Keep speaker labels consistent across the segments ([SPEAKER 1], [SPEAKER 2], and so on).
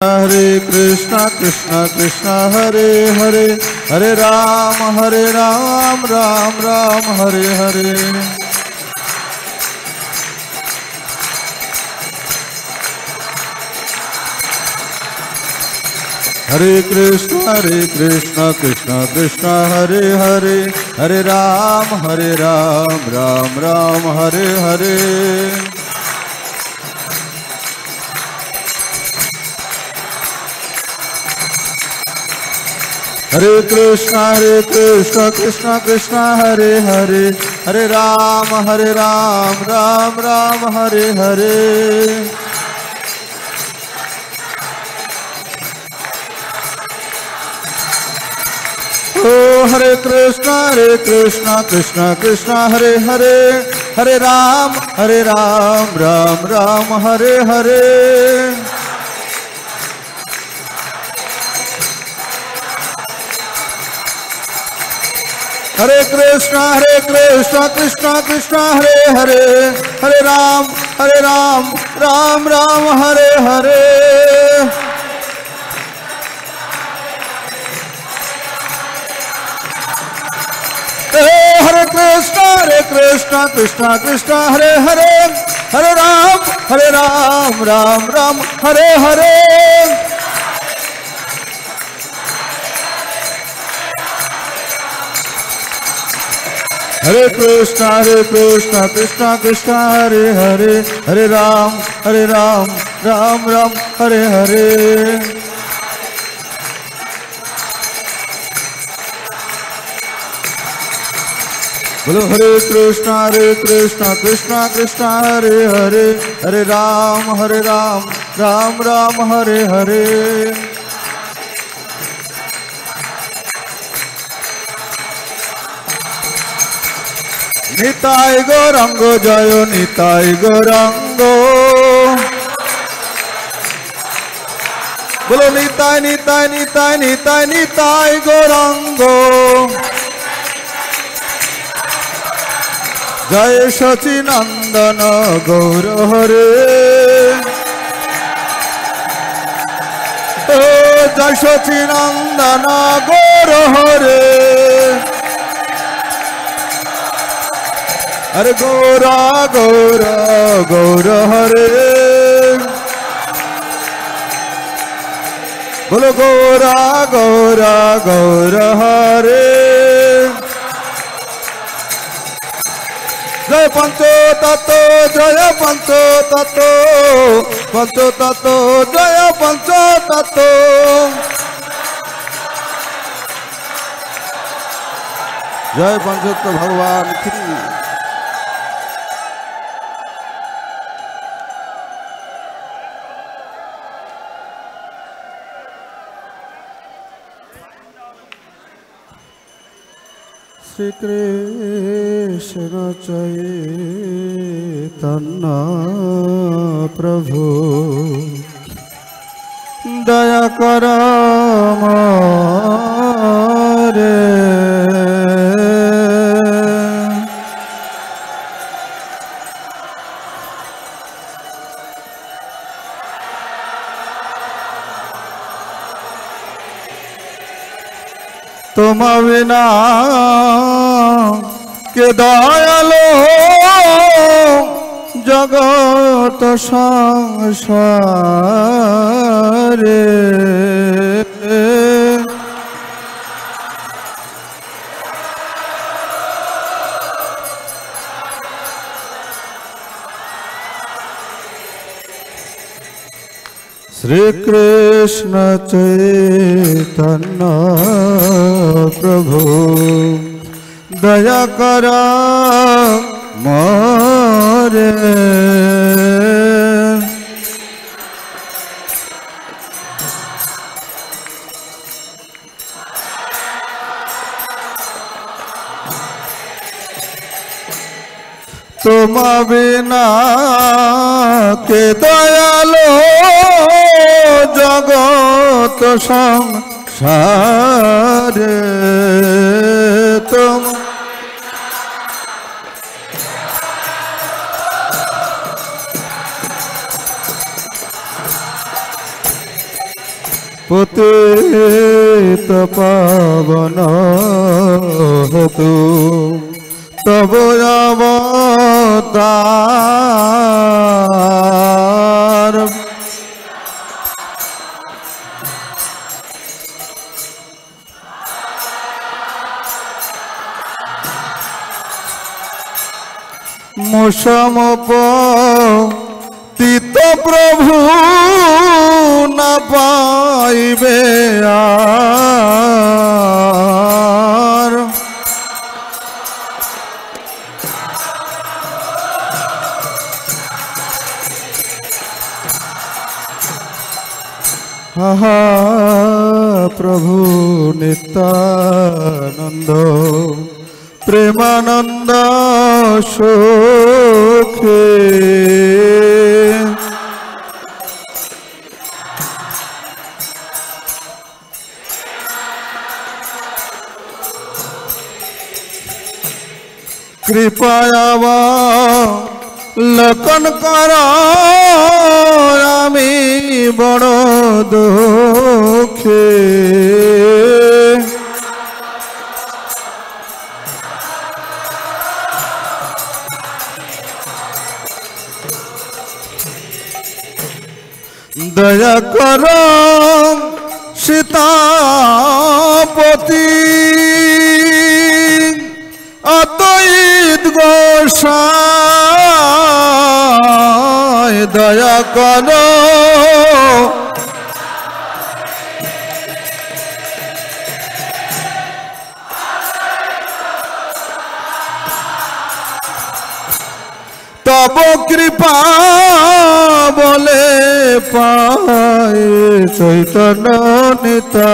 [SPEAKER 1] Hare Krishna Krishna Krishna Hare Hare Hare Ram Ram Ram Hare Hare Hare Krishna Krishna Krishna Hare Hare Hare Ram Ram Ram Hare Hare Hare Krishna Krishna Krishna Hare Hare Hare Ram Ram Ram Hare Hare Oh Hare Krishna Krishna Krishna Hare Hare Hare Ram Ram Ram Hare Hare Hare Krishna Krishna Krishna Hare Hare Hare Ram Ram Ram Hare Hare Hare Krishna Krishna Krishna Hare Hare Hare Ram Ram Ram Hare Hare Hare Krishna Krishna Krishna Hare Hare Hare Ram Ram Ram Hare Hare Bolo Hare Krishna Krishna Krishna Hare Hare Hare Ram Ram Ram Hare Hare Nitai Gaurango Jayo Nitai Gaurango Bolo Nitai Gaurango Jai Sachinandana Gaur Hare Oh Jai Sachinandana Gaur Hare Hare Gaura Hare Bolo Gaura Hare Jai Pancho Tato Jaya Pancho Tato Jaya Pancho Tato Jai Pancho Bhagwan Ki Shri Krishna Chaitanya Prabhu Daya Kara Mare Tuma vina ke dayalo jagat sansare Shri Krishna Chaitanya Prabhu Daya Kara Mare Tuma bina ke dayalo jagat sansare tum पतित पावन हेतु तब अवतार तीत प्रभु न पाइबे are हा प्रभु नित्यानंद प्रेमानंद सुखे कृपया लखन कर आमी बड़ दुखे दया करो सीतापति अद्वैत गोसाई दया करो तब कृपा बोले पाए चैतन्य निताय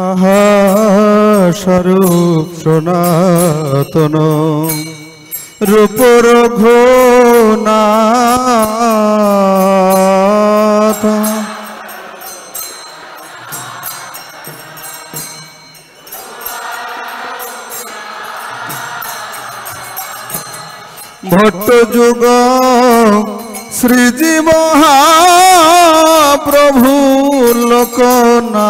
[SPEAKER 1] आहा स्वरूप सनातन रूप रघुनाथ भट्ट जुग श्रीजी महाप्रभु लोकनाथ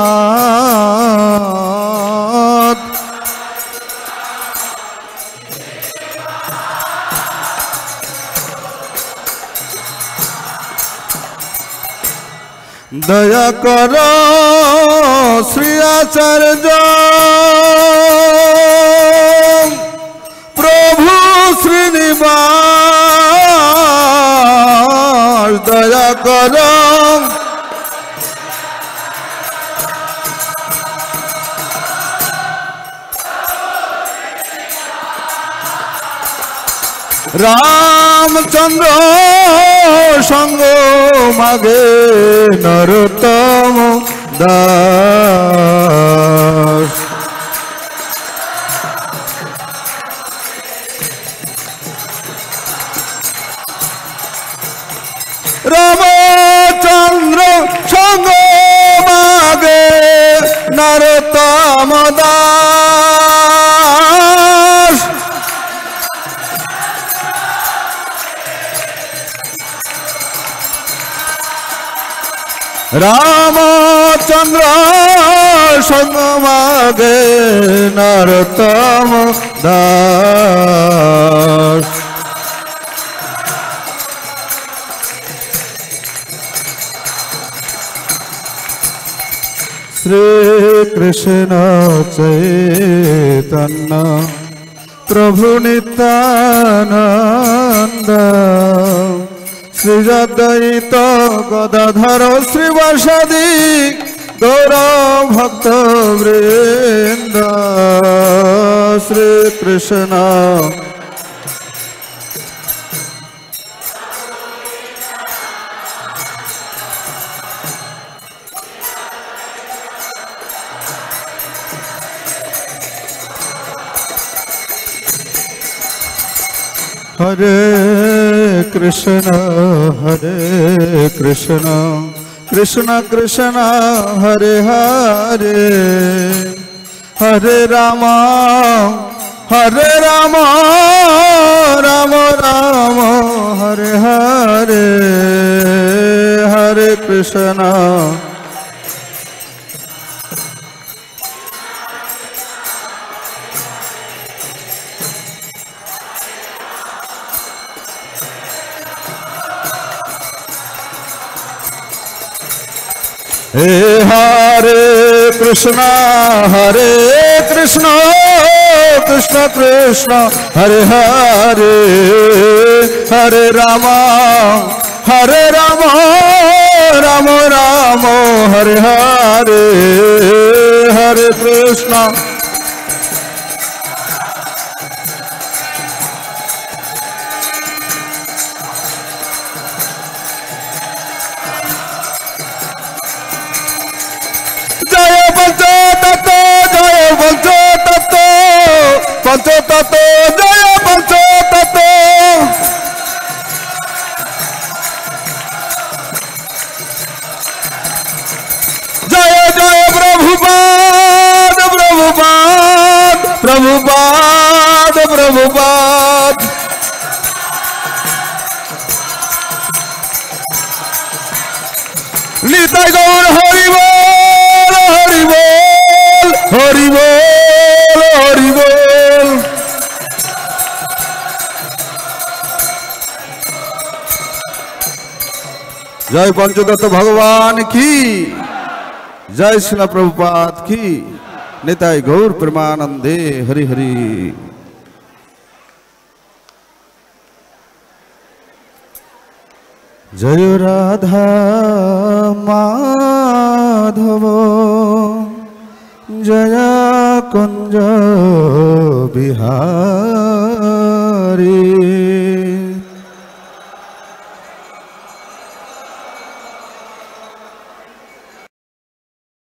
[SPEAKER 1] दया करो श्री आचार्य प्रभु श्रीनिवास दया करो रामचंद्र संग मागे नरोत्तम दास रामचंद्र संग मागे नरोत्तम दास रामचंद्र संग मागे नरोत्तम दास श्री कृष्ण चैतन्य प्रभु नित्यानंद श्री अद्वैत गदाधर श्रीवासादि गौर भक्त वृंद श्री कृष्ण हरे कृष्ण कृष्ण कृष्ण हरे हरे हरे राम राम राम हरे हरे हरे कृष्ण हे हरे कृष्ण कृष्ण कृष्ण हरे हरे हरे राम राम राम हरे हरे हरे कृष्ण पंचतत्व जय पंचतत्व जय जय प्रभुपाद प्रभुपाद प्रभुपाद प्रभुपाद निताय गौर हरि बोल हरि बोल हरि बोल हरि बोल जय पंचतत्व भगवान की जय श्रील प्रभुपाद की निताय गौर प्रेमानंदे हरि हरि जय राधा माधव जय कुंज बिहार